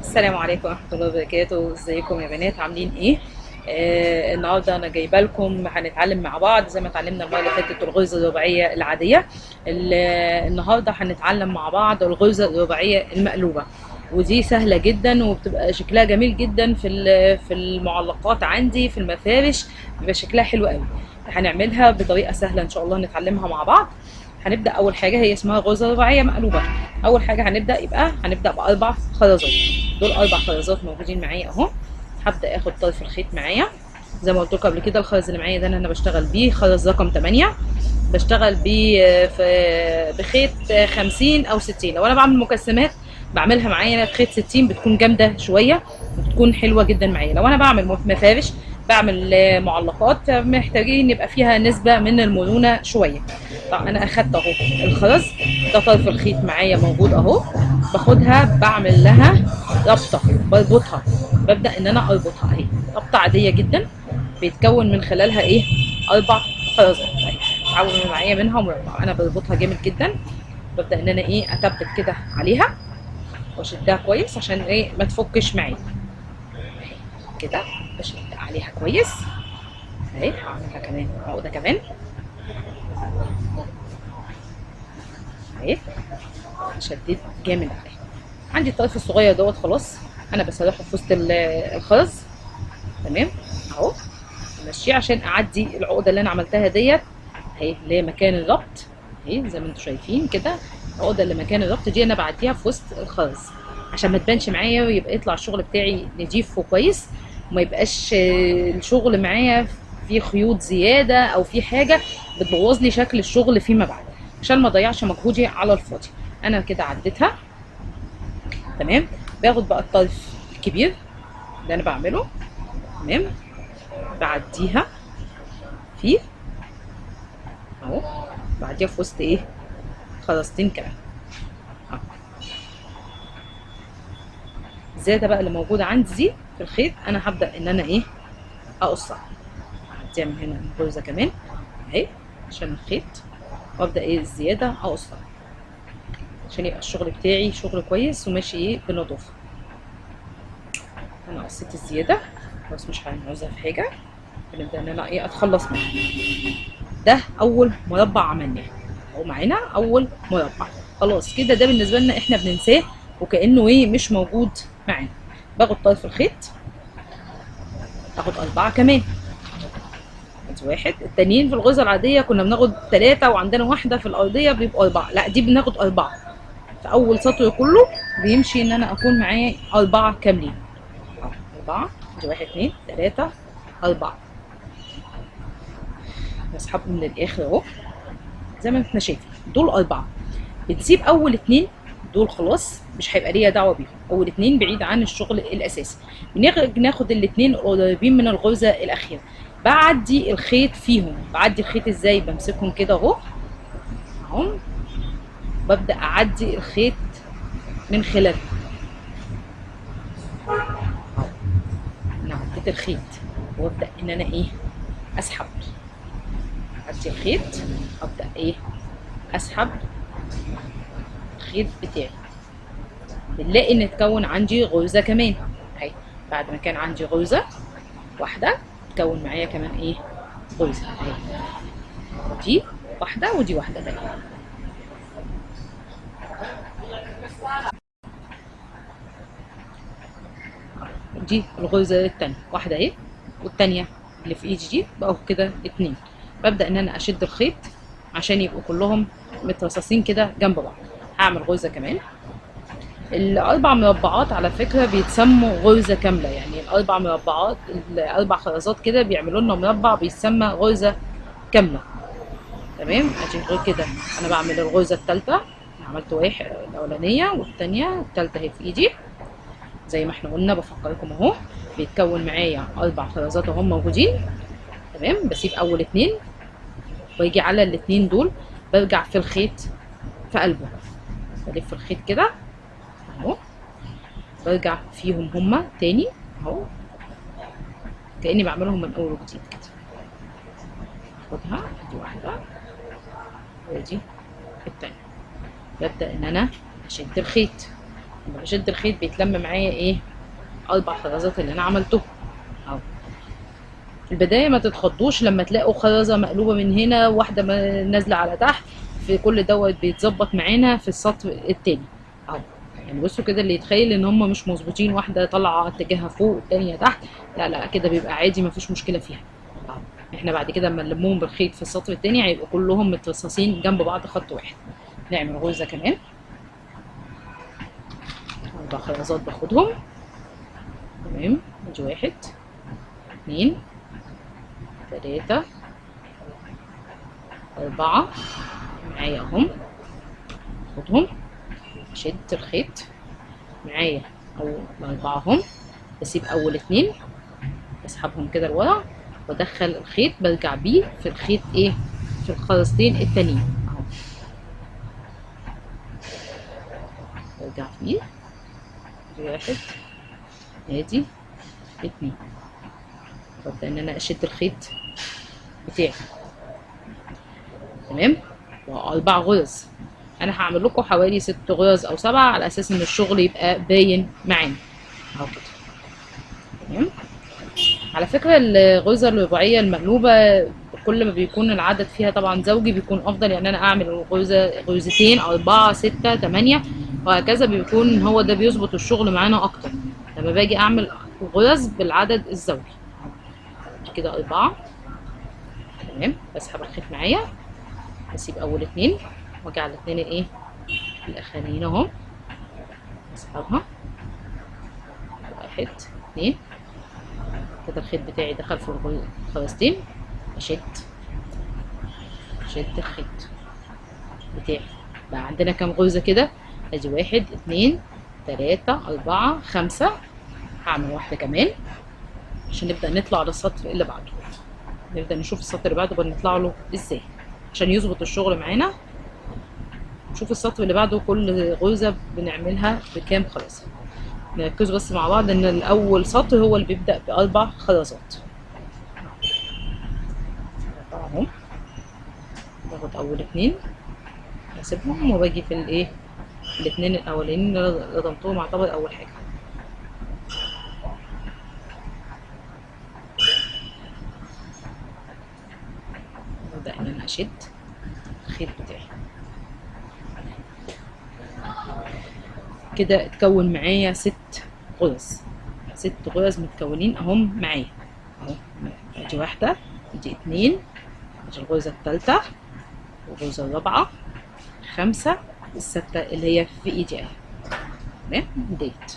السلام عليكم ورحمة الله وبركاته. ازيكم يا بنات، عاملين ايه؟ النهارده انا جايبه لكم هنتعلم مع بعض زي ما اتعلمنا المره اللي فاتت الغرزه الرباعيه العاديه. النهارده هنتعلم مع بعض الغرزه الرباعيه المقلوبه، ودي سهله جدا وبتبقى شكلها جميل جدا في المعلقات عندي في المفارش، بيبقى شكلها حلو قوي. هنعملها بطريقه سهله ان شاء الله، نتعلمها مع بعض. هنبدا اول حاجه هي اسمها غرزه رباعيه مقلوبه. اول حاجه هنبدا باربع خرزات. دول اربع خرزات موجودين معايا اهو. هبدا اخد طرف الخيط معايا زي ما قلت لكم قبل كده. الخرز اللي معايا ده انا بشتغل بيه خرز رقم 8، بشتغل بيه بخيط 50 او 60. لو انا بعمل مكسمات بعملها معايا بخيط 60، بتكون جامده شويه وبتكون حلوه جدا معايا. لو انا بعمل مفارش بعمل معلقات محتاجين يبقى فيها نسبه من المرونه شويه. طب انا اخدت اهو الخرز ده، طرف الخيط معايا موجود اهو. باخدها بعمل لها ربطه، بربطها. ببدا ان انا اربطها اهي ربطه عاديه جدا، بيتكون من خلالها ايه؟ اربع خرزات اهي. عاونوا معايا منها مربع، انا بربطها جامد جدا. ببدا ان انا ايه اتبت كده عليها واشدها كويس عشان ايه ما تفكش معايا كده. بشد عليها كويس اهي. هعملها كمان عقده كمان اهي. شديت جامد عليها. عندي الطرف الصغير دوت خلاص، انا بسرحه في وسط الخرز. تمام اهو، ماشيه عشان اعدي العقده اللي انا عملتها ديت اهي، اللي هي مكان الربط اهي. زي ما انتم شايفين كده، العقده اللي مكان الربط دي انا بعديها في وسط الخرز عشان ما تبانش معايا، ويبقى يطلع الشغل بتاعي نضيف وكويس، وما يبقاش الشغل معايا فيه خيوط زياده او في حاجه بتبوظ لي شكل الشغل فيما بعد، عشان ما اضيعش مجهودي على الفاضي. انا كده عديتها تمام. باخد بقى الطرف الكبير اللي انا بعمله تمام، بعديها فيه اهو، بعديها في وسط ايه خرزتين كمان. الزياده بقى اللي موجوده عندي دي في الخيط انا هبدا ان انا ايه اقصها. هعديها من هنا الغرزه كمان اهي عشان الخيط، وابدا ايه الزياده اقصها عشان يبقى الشغل بتاعي شغل كويس وماشي ايه بنظافه. انا قصيت الزياده بس مش هنعوزها في حاجه، هنبدا ان انا ايه اتخلص منها. ده اول مربع عملناه اهو، معانا اول مربع خلاص كده. ده بالنسبه لنا احنا بننساه وكانه ايه مش موجود معانا. باخد طرف الخيط، اخد اربعه كمان، ادي واحد. التانيين في الغرزه العاديه كنا بناخد ثلاثه وعندنا واحده في الارضيه بيبقوا اربعه، لا دي بناخد اربعه. في اول سطر كله بيمشي ان انا اكون معايا اربعه كاملين اهو. اربعه، ادي واحد اتنين تلاته اربعه. بسحبهم من الاخر اهو زي ما احنا شايفين. دول اربعه، بنسيب اول اتنين دول خلاص مش هيبقى ليا دعوه بيهم، اول اتنين بعيد عن الشغل الاساسي. بناخد الاتنين قريبين من الغرزه الاخيره. بعدي الخيط فيهم. بعدي الخيط ازاي؟ بمسكهم كده اهو اهو، ببدا اعدي الخيط من خلالهم اهو. انا عديت الخيط وابدا ان انا ايه اسحب. اعدي الخيط ابدا ايه اسحب الخيط بتاعي. بنلاقي ان اتكون عندي غرزه كمان اهي. بعد ما كان عندي غرزه واحده اتكون معايا كمان ايه غرزه اهي. دي واحده ودي واحده تانية. دي الغرزه التانية واحده اهي، والتانية اللي في ايدي دي بقوا كده اتنين. ببدا ان انا اشد الخيط عشان يبقوا كلهم مترصصين كده جنب بعض. هعمل غرزه كمان. الاربع مربعات على فكره بيتسموا غرزه كامله، يعني الاربع مربعات الاربع خرزات كده بيعملوا لنا مربع بيتسمى غرزه كامله. تمام. ادي غير كده انا بعمل الغرزه الثالثه. عملت واحد الاولانيه والثانيه، الثالثه اهي في ايدي زي ما احنا قلنا. بفكركم اهو، بيتكون معايا اربع خرزات اهم موجودين. تمام. بسيب اول اتنين واجي على الاتنين دول برجع في الخيط في قلبه، بلف الخيط كده اهو، برجع فيهم هما تاني اهو كاني بعملهم من اول وجديد كده. اخدها دي واحده ودي التانيه. ببدا ان انا اشد الخيط لما بشد الخيط بيتلم معايا ايه 4 خرزات اللي انا عملتهم اهو. في البدايه ما تتخضوش لما تلاقوا خرزه مقلوبه من هنا واحده نازله على تحت، في كل دوت بيتظبط معانا في السطر التاني اهو. يعني بصوا كده، اللي يتخيل ان هم مش مظبوطين، واحده طالعه اتجاهها فوق والتانيه تحت، لا لا كده بيبقى عادي مفيش مشكله فيها اهو. احنا بعد كده اما نلمهم بالخيط في السطر التاني هيبقوا كلهم مترصصين جنب بعض خط واحد. نعمل غرزه كمان، 4 خرزات باخدهم تمام. ادي 1 2 3 4 معايا اهم، خدهم اشد الخيط معايا اول 4 اهم، بسيب اول 2 بسحبهم كده لورا وادخل الخيط برجع بيه في الخيط ايه في الخرزتين التانيين اهو، برجع فيه 1 ادي 2. ببدأ ان انا اشد الخيط بتاعي تمام. و4 غرز، انا هعمل لكم حوالي 6 غرز او 7 على اساس ان الشغل يبقى باين معانا اهو كده تمام. على فكره الغرزه الرباعيه المقلوبه كل ما بيكون العدد فيها طبعا زوجي بيكون افضل، يعني انا اعمل غرزتين 4 6 8 وهكذا، بيكون هو ده بيظبط الشغل معانا اكتر لما باجي اعمل غرز بالعدد الزوجي كده 4 تمام. بسحب الخيط معايا، بسيب اول 2 واجي على ال2 الايه الاخرانيين اهو، اسحبها 1 2 كده. الخيط بتاعي دخل في الخرزتين، اشد الخيط بتاعي. بقى عندنا كام غرزه كده؟ ادي 1 2 3 4 5. هعمل واحده كمان عشان نبدا نطلع للسطر اللي بعده، نبدا نشوف السطر اللي بعده بنطلع له ازاي عشان يظبط الشغل معانا. نشوف السطر اللي بعده كل غرزه بنعملها بكام خرزه. نركز بس مع بعض ان الاول سطر هو اللي بيبدا ب4 خرزات اهو. باخد اول 2 اسيبهم وباجي في الايه ال2 الاولانيين اللي ضمتهم اعتبر اول حاجه. ببدا ان انا اشد الخيط بتاعي كده. اتكون معايا 6 غرز، 6 غرز متكونين اهم معايا اهو. ادي واحده، ادي 2، ادي الغرزه الثالثه والغرزه الرابعه 5 السته اللي هي في ايدي اهي تمام ديت.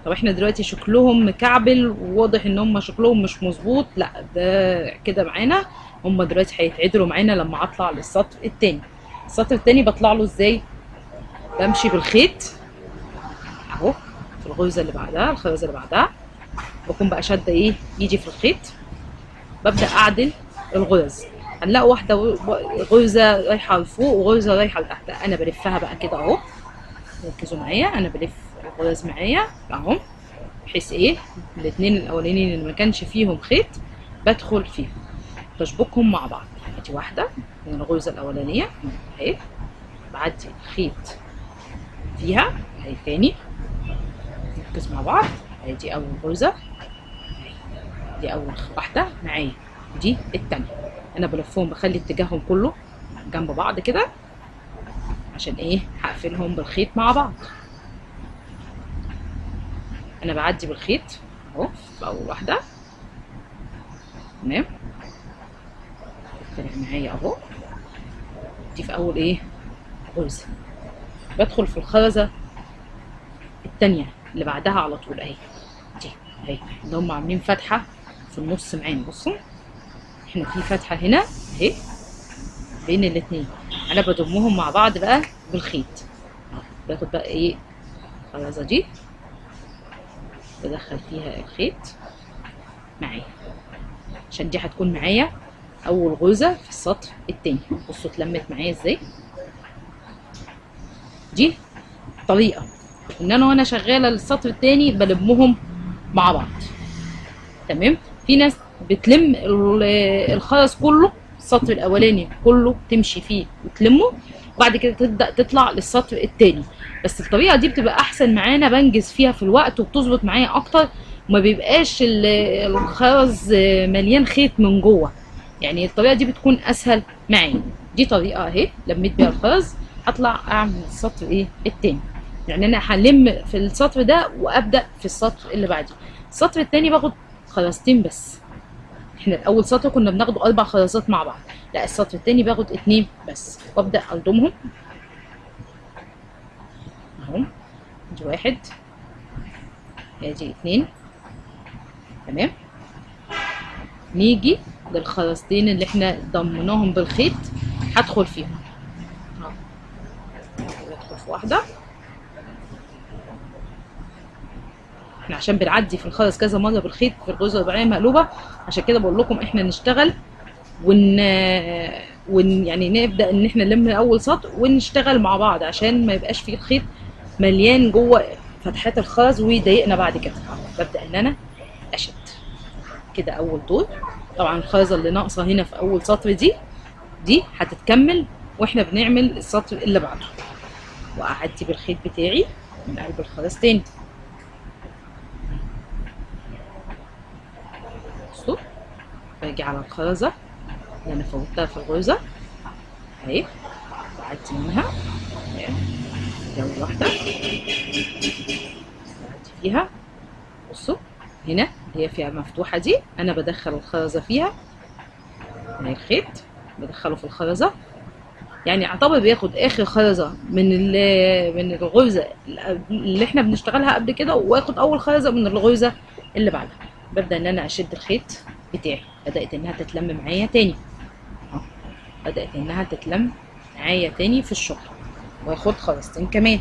طب احنا دلوقتي شكلهم مكعبل وواضح ان هم شكلهم مش مظبوط، لا ده كده معانا هم دلوقتي هيتعدلوا معانا لما اطلع للسطر التاني. السطر التاني بطلع له ازاي؟ بمشي بالخيط اهو في الغرزه اللي بعدها، الخرزه اللي بعدها بكون بقى شاده ايه ايدي في الخيط، ببدا اعدل الغرز. هنلاقوا واحده غرزه رايحه لفوق وغرزه رايحه لتحت، انا بلفها بقى كده اهو. ركزوا معايا، انا بلف الغرز معايا اهو بحيث ايه الاثنين الاولانيين اللي ما كانش فيهم خيط بدخل فيهم بشبكهم مع بعض. ادي واحده من الغرزه الاولانيه اهي، بعدي الخيط فيها اهي تاني. نركز مع بعض، ادي اول غرزه، دي اول واحده معايا، دي التانيه. انا بلفهم بخلي اتجاههم كله جنب بعض كده عشان ايه هقفلهم بالخيط مع بعض. انا بعدي بالخيط اهو في اول واحده تمام، طلع معايا اهو. دي في اول ايه غرزه، بدخل في الخرزه التانيه اللي بعدها على طول اهي، دي اهي اللي هم عاملين فتحه في النص معانا. بصوا احنا في فتحه هنا اهي بين الاتنين، انا بضمهم مع بعض بقى بالخيط. باخد بقى ايه الخرزه دي بدخل فيها الخيط معايا عشان دي هتكون معايا اول غرزه في السطر التاني. بصوا اتلمت معايا ازاي. دي طريقه ان انا وانا شغاله السطر التاني بلمهم مع بعض تمام. في ناس بتلم الخرز كله، السطر الاولاني كله تمشي فيه وتلمه، وبعد كده تبدا تطلع للسطر التاني. بس الطريقه دي بتبقى احسن معانا، بنجز فيها في الوقت وبتظبط معايا اكتر، وما بيبقاش الخرز مليان خيط من جوه. يعني الطريقه دي بتكون اسهل معايا. دي طريقه اهي لميت بيها الخرز، هطلع اعمل السطر ايه التاني. يعني انا هلم في السطر ده وابدا في السطر اللي بعديه. السطر التاني باخد خرزتين بس. احنا الاول سطر كنا بناخد 4 خرزات مع بعض، لا السطر التاني باخد 2 بس، وابدا الضمهم اهو. ادي 1 ادي 2 تمام. نيجي للخرزتين اللي احنا ضمناهم بالخيط، هدخل فيهم اهو. ادخل في واحده. احنا عشان بنعدي في الخرز كذا مره بالخيط في الغرزه الرباعيه مقلوبه، عشان كده بقول لكم احنا نشتغل يعني نبدا ان احنا نلم اول سطر ونشتغل مع بعض، عشان ما يبقاش فيه الخيط مليان جوه فتحات الخرز ويضايقنا بعد كده. ببدا ان انا اشد كده اول دور. طبعا الخرزه اللي ناقصه هنا في اول سطر دي هتتكمل واحنا بنعمل السطر اللي بعده، واعدي بالخيط بتاعي من قلب الخرز تاني. بصوا، باجي على الخرزه اللي انا فوتها في الغرزه اهي، بعدي منها جوله واحده بعدي فيها. بصوا هنا هي فيها مفتوحه دي، انا بدخل الخرزه فيها من الخيط، بدخله في الخرزه. يعني اعتبر بياخد اخر خرزه من الغرزه اللي احنا بنشتغلها قبل كده، واخد اول خرزه من الغرزه اللي بعدها. ببدا ان انا اشد الخيط بتاعي، بدات انها تتلم معايا تاني اهو، بدات انها تتلم معايا تاني في الشغل، واخد خرزتين كمان.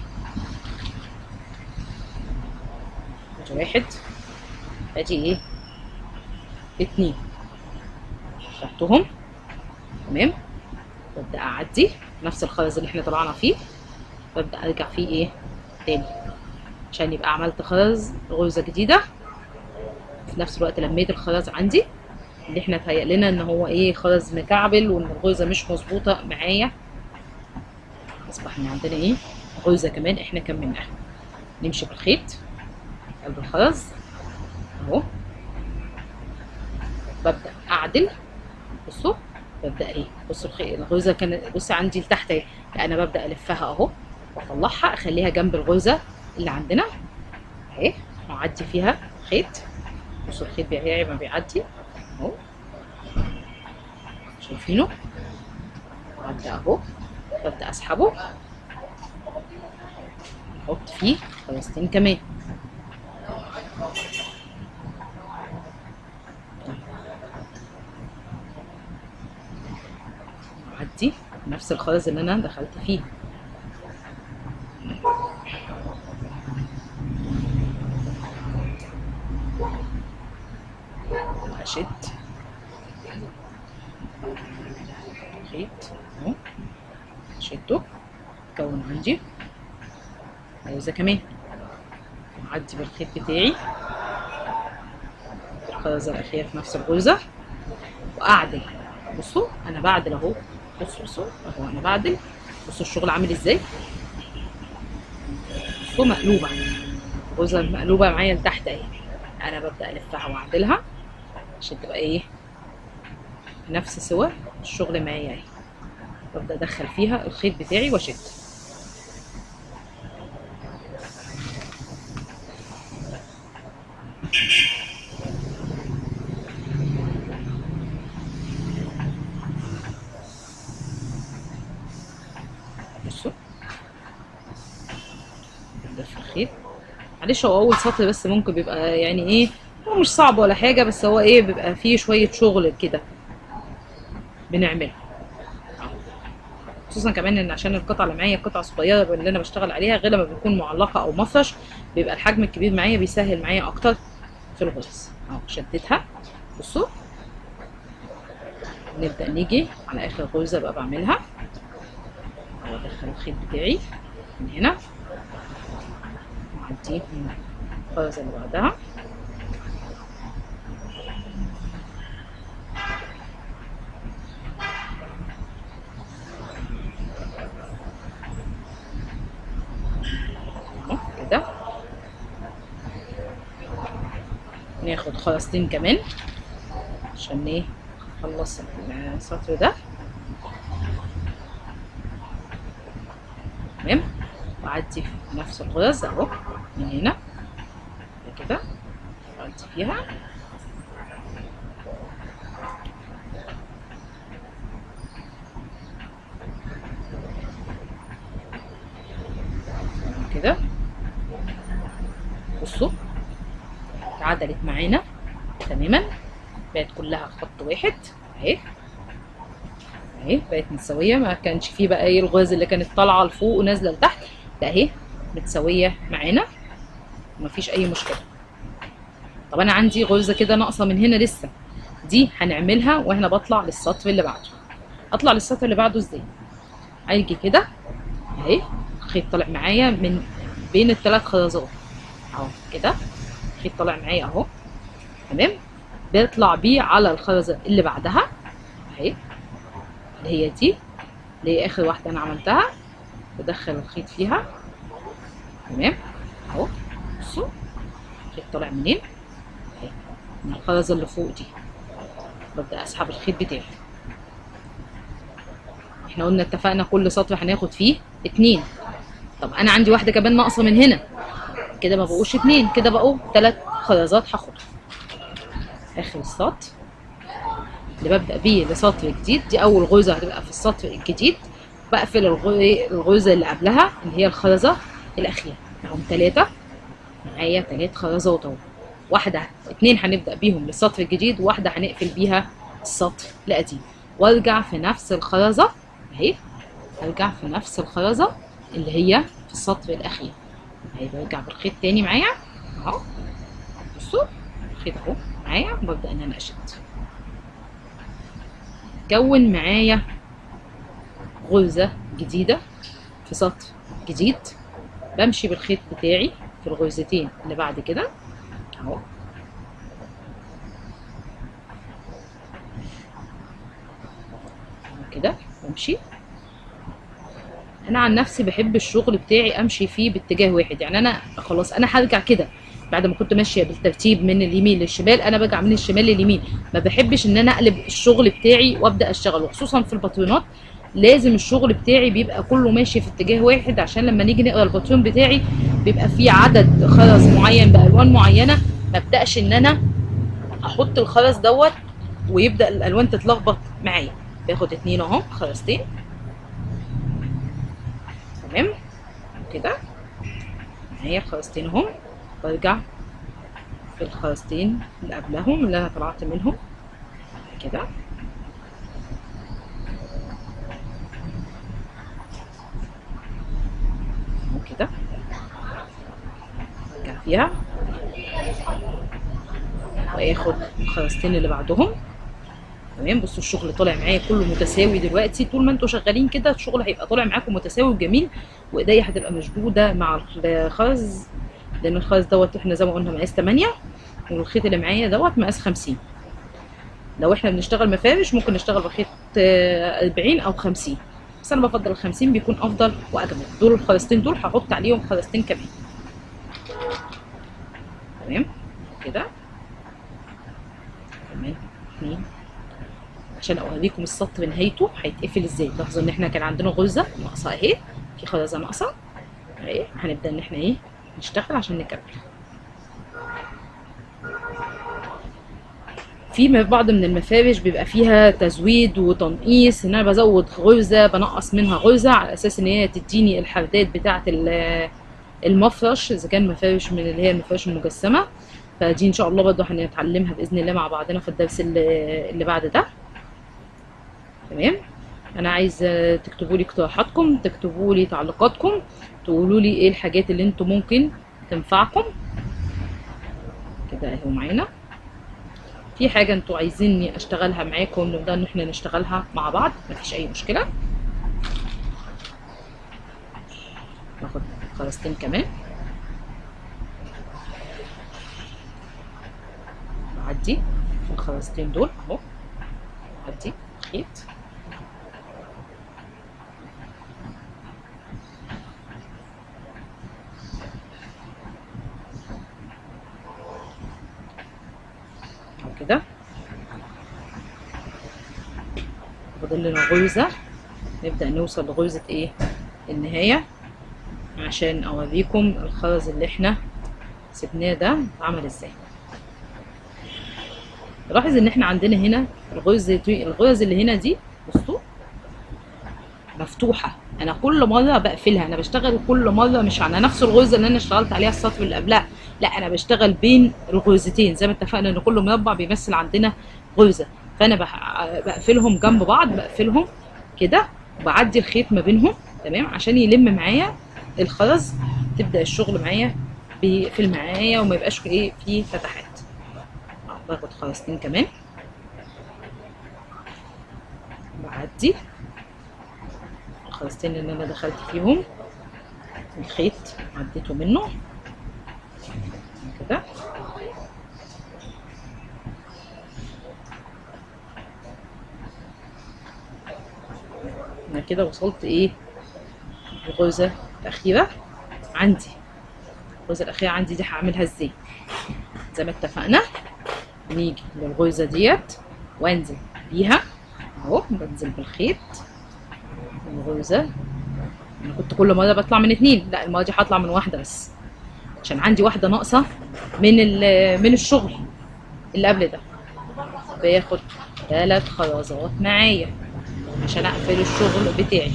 ادي 1 ادي ايه 2 خدتهم تمام. ببدا اعدي نفس الخرز اللي احنا طلعنا فيه، ببدا ارجع فيه ايه تاني، عشان يبقى عملت غرزه جديده. في نفس الوقت لميت الخرز عندي اللي احنا اتهيأ لنا ان هو ايه خرز مكعبل وان الغرزه مش مظبوطه معايا. اصبح ان عندنا ايه غرزه كمان احنا كملناها. نمشي بالخيط قلب الخرز اهو، ببدا اعدل. بصوا ببدا ايه، بصوا الغرزه كانت بصي عندي لتحت اهي، لا انا ببدا الفها اهو واطلعها اخليها جنب الغرزه اللي عندنا اهي، واعدي فيها خيط. بصوا الخيط بتاعي ما بيعدي اهو، شايفينه عدى اهو. ببدا اسحبه احط فيه خرزتين كمان. اعدي نفس الخرز اللي انا دخلت فيه، اشد خيط اهو، اشده كون عندي غرزه كمان، واعدي بالخيط بتاعي الخرزه الاخيره في نفس الغرزه واعدل. بصوا انا بعدل اهو، بصوا اهو انا بعدل. بصوا الشغل عامل ازاي، بصوا مقلوبه، الغرزه مقلوبه معايا لتحت اهي. انا ببدا الفها واعدلها عشان تبقى ايه نفس سوا الشغل معايا اهي. ببدا ادخل فيها الخيط بتاعي واشد. بصوا بلف الخيط. معلش هو اول سطر بس ممكن بيبقى يعني ايه، هو مش صعب ولا حاجه، بس هو ايه بيبقى فيه شويه شغل كده بنعمله، خصوصا كمان ان عشان القطعه اللي معايا قطعه صغيره اللي انا بشتغل عليها، غير لما بتكون معلقه او مفرش بيبقى الحجم الكبير معايا بيسهل معايا اكتر في الغرز اهو. شدتها بصوا، نبدا نيجي على اخر غرزه بقى بعملها وادخل الخيط بتاعي من هنا واعديه من الغرزه اللي بعدها. كده ناخد خرزتين كمان عشان ايه نخلص السطر ده. تمام، وأعدي في نفس الغرز اهو من هنا كده، أعدي فيها كده. بصوا اتعدلت معانا تماما، بقت كلها خط واحد اهي اهي، بقت متساويه، ما كانش فيه بقى ايه الغرز اللي كانت طالعه لفوق ونازله لتحت، لا اهي متساويه معانا ومفيش اي مشكله. طب انا عندي غرزه كده ناقصه من هنا لسه، دي هنعملها واحنا بطلع للسطر اللي بعده. اطلع للسطر اللي بعده ازاي؟ هيجي كده اهي، الخيط طالع معايا من بين الثلاث خرزات اهو كده، الخيط طالع معايا اهو تمام، بيطلع بيه على الخرزه اللي بعدها اهي، اللي هي دي، اللي هي اخر واحده انا عملتها، بدخل الخيط فيها تمام اهو. بصوا الخيط طالع منين اهي، من الخرزه اللي فوق دي، ببدا اسحب الخيط بتاعي. احنا قلنا اتفقنا كل سطر هناخد فيه 2، طب انا عندي واحده كمان ناقصه من هنا، كده ما بقوش 2، كده بقوا 3 خرزات هاخدهم. اخر السطر اللي ببدا بيه لسطر جديد، دي اول غرزه هتبقى في السطر الجديد، بقفل الغرزه اللي قبلها اللي هي الخرزه الاخيره اهم 3 معايا، 3 خرزات اهو، واحده 2 هنبدا بيهم للسطر الجديد، وواحده هنقفل بيها السطر القديم، وارجع في نفس الخرزه اهي، ارجع في نفس الخرزه اللي هي في السطر الاخير اهي، برجع بالخيط تاني معايا اهو. بصوا الخيط اهو معايا، وببدا ان انا اشد، كون معايا غرزه جديده في سطر جديد، بمشي بالخيط بتاعي في الغرزتين اللي بعد كده اهو كده، بمشي. انا عن نفسي بحب الشغل بتاعي امشي فيه باتجاه واحد، يعني انا خلاص انا هرجع كده بعد ما كنت ماشيه بالترتيب من اليمين للشمال، انا برجع من الشمال لليمين، ما بحبش ان انا اقلب الشغل بتاعي وابدا اشتغل، وخصوصا في الباترونات لازم الشغل بتاعي بيبقى كله ماشي في اتجاه واحد، عشان لما نيجي نقرا الباترون بتاعي بيبقى فيه عدد خرز معين بالوان معينه، ما ابداش ان انا احط الخرز دوت ويبدا الالوان تتلخبط معايا. باخد 2 اهو خرزتين تمام كده معايا، خرزتين اهم، برجع في الخرزتين اللي قبلهم اللي انا طلعت منهم كده كده، برجع فيها واخد الخرزتين اللي بعدهم تمام. بصوا الشغل طالع معايا كله متساوي دلوقتي، طول ما انتوا شغالين كده الشغل هيبقى طالع معاكم متساوي وجميل، وايديا هتبقى مشدوده مع الخرز، لان الخرز دوت احنا زي ما قلنا مقاس 8، والخيط اللي معايا دوت مقاس 50. لو احنا بنشتغل مفارش ممكن نشتغل بخيط 40 او 50، بس انا بفضل ال50 بيكون افضل واجمل. دول الخرزتين دول هحط عليهم خرزتين كمان تمام كده، كمان 2 عشان اوريكم السطر نهايته هيتقفل ازاي. لاحظوا ان احنا كان عندنا غرزه ناقصه اهي، في خرزه ناقصه اهي، هنبدا ان احنا ايه نشتغل عشان نكمل. في بعض من المفارش بيبقى فيها تزويد وتنقيص، ان انا بزود غرزه بنقص منها غرزه على اساس ان هي تديني الحردات بتاعه المفرش، اذا كان مفارش من اللي هي المفارش المجسمه، فدي ان شاء الله برضه هنتعلمها باذن الله مع بعضنا في الدرس اللي بعد ده تمام. انا عايزه تكتبوا لي اقتراحاتكم، تكتبوا لي تعليقاتكم، تقولوا لي ايه الحاجات اللي انتم ممكن تنفعكم كده اهو معانا. في حاجه انتوا عايزيني اشتغلها معاكم نبدا ان احنا نشتغلها مع بعض، مفيش اي مشكله. ناخد خرزتين كمان، بعدي في الخرزتين دول اهو، بعدي خيط كده. فاضل لنا غرزة، نبدأ نوصل لغرزة ايه النهاية عشان اوريكم الخرز اللي احنا سيبناه ده عمل ازاي. لاحظ ان احنا عندنا هنا الغرز اللي هنا دي بصوا مفتوحة. انا كل مرة بقفلها، انا بشتغل كل مرة مش على نفس الغرزة اللي انا اشتغلت عليها السطر اللي قبلها، لا انا بشتغل بين الغرزتين زي ما اتفقنا ان كل مربع بيمثل عندنا غرزة، فانا بقفلهم جنب بعض، بقفلهم كده وبعدي الخيط ما بينهم تمام عشان يلم معايا الخرز، تبدأ الشغل معايا بيقفل معايا وما يبقاش ايه فيه فتحات. باخد خرزتين كمان بعدي الخرزتين اللي انا دخلت فيهم الخيط عديته منه كده. انا كده وصلت ايه الغرزة الأخيرة عندي. الغرزة الأخيرة عندي دي هعملها ازاي؟ زي ما اتفقنا نيجي للغرزة ديت وانزل بيها اهو، بنزل بالخيط الغرزة. انا كنت كل مرة بطلع من 2، لا المرة دي هطلع من 1 بس عشان عندي واحدة ناقصة من الشغل اللي قبل ده. باخد 3 خرزات معايا عشان اقفل الشغل بتاعي.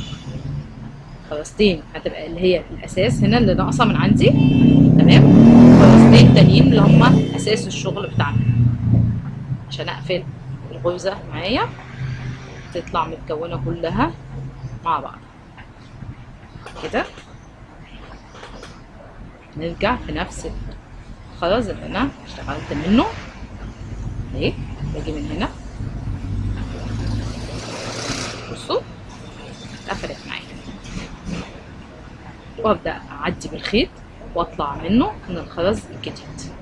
خرزتين هتبقى اللي هي الاساس هنا اللي ناقصه من عندي تمام، خرزتين تانيين اللي هما اساس الشغل بتاعنا عشان اقفل الغرزه معايا تطلع متكونه كلها مع بعض كده. نرجع في نفس الخرز اللي انا اشتغلت منه اهي، باجي من هنا بصوا اتقفلت معايا وابدا اعدي بالخيط واطلع منه من الخرز الجديد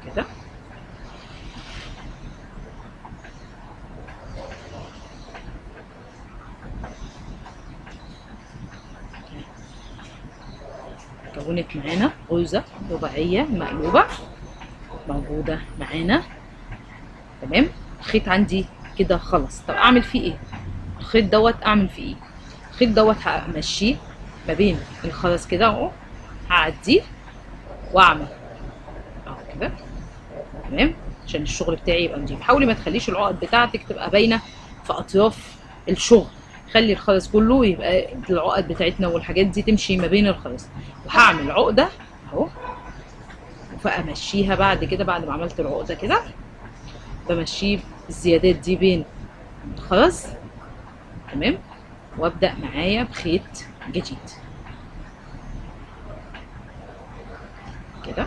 كده. كونت معانا غرزة رباعية مقلوبة موجودة معانا تمام. الخيط عندي كده خلص. طب اعمل فيه ايه الخيط دوت؟ اعمل فيه ايه الخيط دوت؟ همشيه ما بين الخرز كده اهو، هعديه واعمل اهو كده تمام عشان الشغل بتاعي يبقى نضيف. حاولي ما تخليش العقد بتاعتك تبقى باينه في اطراف الشغل، خلي الخرز كله يبقى العقد بتاعتنا والحاجات دي تمشي ما بين الخرز. وهعمل عقده اهو فامشيها بعد كده، بعد ما عملت العقده كده بمشيه الزيادات دي بين الخرز تمام، وابدا معايا بخيط جديد كده.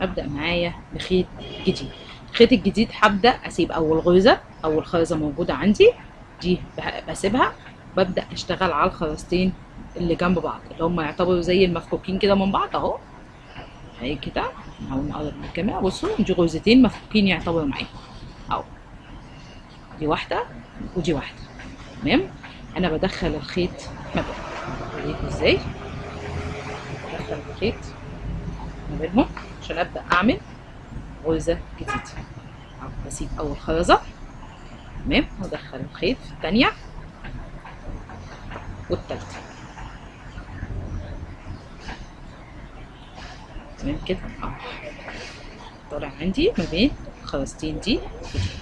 ابدا معايا بخيط جديد. الخيط الجديد هبدا اسيب اول غرزه، اول خرزه موجوده عندي دي بسيبها، ببدا اشتغل على الخرزتين اللي جنب بعض اللي هم يعتبروا زي المفكوكين كده من بعض اهو اهي كده. اهو نقرب من الكاميرا بصوا دي غرزتين مفكوكين يعتبروا معايا اهو، دي واحده ودي واحده تمام. انا بدخل الخيط ما بينهم ازاي، بدخل الخيط ما بينهم عشان ابدا اعمل غرزه جديده اهو. بسيب اول خرزه تمام وادخل الخيط في الثانيه والثالثه تمام كده اهو. طالع عندي ما بين الخرزتين دي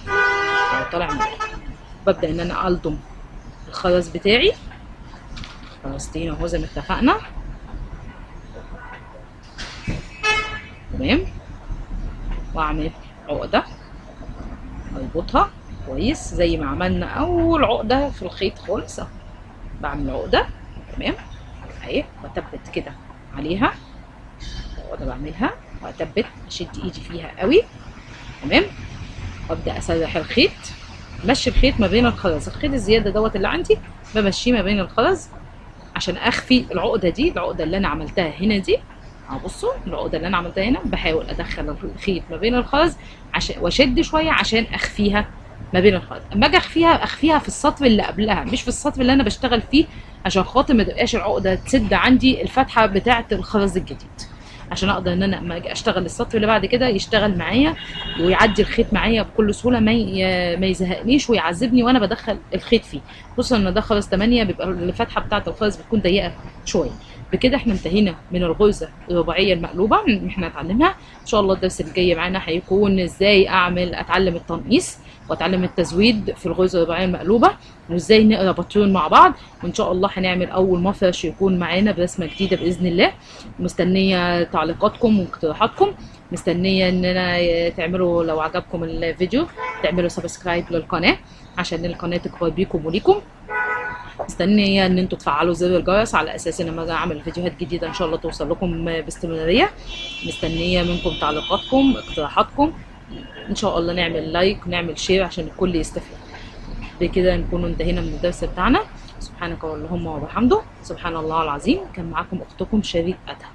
اهو، طالع معايا. ببدا ان انا الضم الخرز بتاعي خرزتين اهو زي ما اتفقنا تمام، واعمل عقده اربطها كويس زي ما عملنا اول عقده في الخيط خالص اهو. بعمل عقده تمام اهي واثبت كده عليها عقده بعملها واثبت، اشد ايدي فيها قوي تمام، وابدا اسرح الخيط، مشي الخيط ما بين الخرز. الخيط الزياده دوت اللي عندي بمشيه ما بين الخرز عشان اخفي العقده دي، العقده اللي انا عملتها هنا دي اهو. بصوا العقده اللي انا عملتها هنا بحاول ادخل الخيط ما بين الخرز عشان واشد شويه عشان اخفيها ما بين الخيط. اما اجي اخفيها في السطر اللي قبلها، مش في السطر اللي انا بشتغل فيه، عشان خاطر ما تبقاش العقده تسد عندي الفتحه بتاعه الخرز الجديد، عشان اقدر ان انا اما اجي اشتغل السطر اللي بعد كده يشتغل معايا ويعدي الخيط معايا بكل سهوله، ما يزهقنيش ويعذبني وانا بدخل الخيط فيه، خصوصا ان ده خرز 8 بيبقى الفتحه بتاعه الخرز بتكون ضيقه شويه. بكده احنا انتهينا من الغرزه الرباعيه المقلوبه اللي احنا هنتعلمها. ان شاء الله الدرس اللي جاي معانا هيكون ازاي اتعلم التنقيص واتعلم التزويد في الغرزه الرباعيه المقلوبه، وازاي نقرا باترون مع بعض. وان شاء الله هنعمل اول مفرش يكون معانا برسمه جديده باذن الله. مستنيه تعليقاتكم واقتراحاتكم، مستنيه ان انا تعملوا لو عجبكم الفيديو تعملوا سبسكرايب للقناه عشان القناه تكبر بيكم وليكم. مستنيه ان انتوا تفعلوا زر الجرس على اساس ان لما اعمل فيديوهات جديده ان شاء الله توصل لكم باستمراريه. مستنيه منكم تعليقاتكم اقتراحاتكم، ان شاء الله نعمل لايك ونعمل شير عشان الكل يستفيد. بكده نكون انتهينا من الدرس بتاعنا. سبحانك اللهم وبحمده، سبحان الله العظيم. كان معاكم اختكم شريف ادهم.